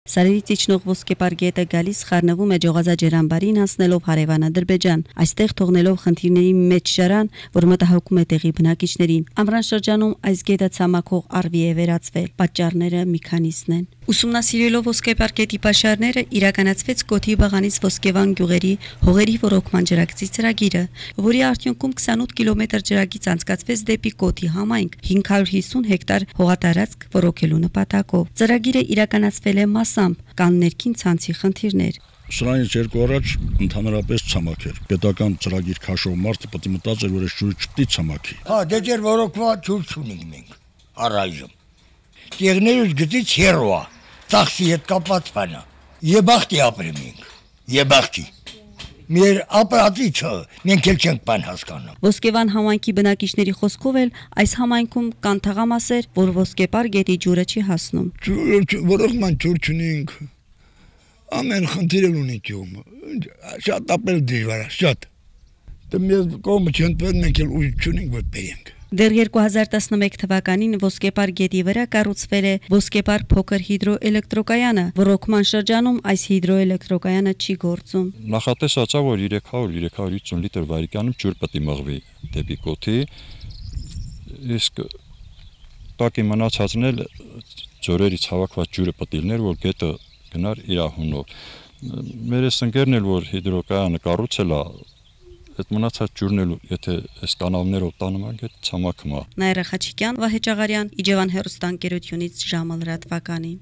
Սարերից իջնող ոսկեպար գետը գալիս խառնվում է Ջողազա-Ջերամբարին հասնելով հարևան Ադրբեջան, այստեղ թողնելով խնդիրների մեծ շարան, որ մտահոգում է տեղի բնակիչներին։ Ամռան շրջանում այս գետը ցամաքող առվի է վերածվել, պատճառները մի քանիսն են։ Ուսումնասիրելով ոսկեպար գետի պաշարները իրականացվեց Կոթի Բաղանից Ոսկեվան գյուղերի հողերի ոռոգման ջրագծի ծրագիրը, որի արդյունքում 28 կիլոմետր ջրագիծ անցկացվեց դեպի Կոթի համայնք, 550 հեկտար հողատարածք ոռոգելու նպատակով։ Ծրագիրը իրականացվել է կան ներքին ցանցի խնդիրներ։ Սրանից երկու առաջ ընդհանրապես ցամաք էր։ Պետական ծրագիր քաշող մարդը պետք է մտածեր, որ այս ջուրը չպետք է ցամաքի։ Դե ջեր ոռոգված ջուր չունենք մենք առայժմ։ Տեղներուց գծից հեռու է, ծախսի հետ կապված բան է։ Եբախտի ապրում ենք։ Եբախտի։ Մեր ապրածիչը մենք էլ չենք բան հասկանում։ Ոսկեվան համայնքի բնակիչների խոսքով էլ այս համայնքում կան թաղամասեր, որ ոսկեպար գետի ջուրը չի հասնում։ Ոռոգման ջուր չունենք։ Ամեն խնդիր ունենք ում։ Շատ ապել դժվար է, շատ։ Դե մեր կողմը չընտրեն, մենք էլ ուժ չունենք որ բերենք։ Դեռ 2011 թվականին Ոսկեպար գետի վրա կառուցվել է Ոսկեպար փոքր հիդրոէլեկտրոկայանը, ոռոգման շրջանում այս հիդրոէլեկտրոկայանը չի գործում։ Նախատեսած է, որ 300-350 լիտր վայրկյանում ջուր պետք է մղվի դեպի Կոթի, իսկ տակի մնացածն էլ ձորերից հավաքված ջուրը պետք է լիներ, որ գետը գնար իր հունով։ Մեր ընկերն էլ որ հիդրոկայանը կառուցել է, այդ մնացած ջուրն էլ եթե այս կանալներով տանում են, ցամաքում է։ Նաիրա Խաչիկյան, Վահե Ճաղարյան, Իջևան հեռուստաընկերությունից ժամը լրատվականի։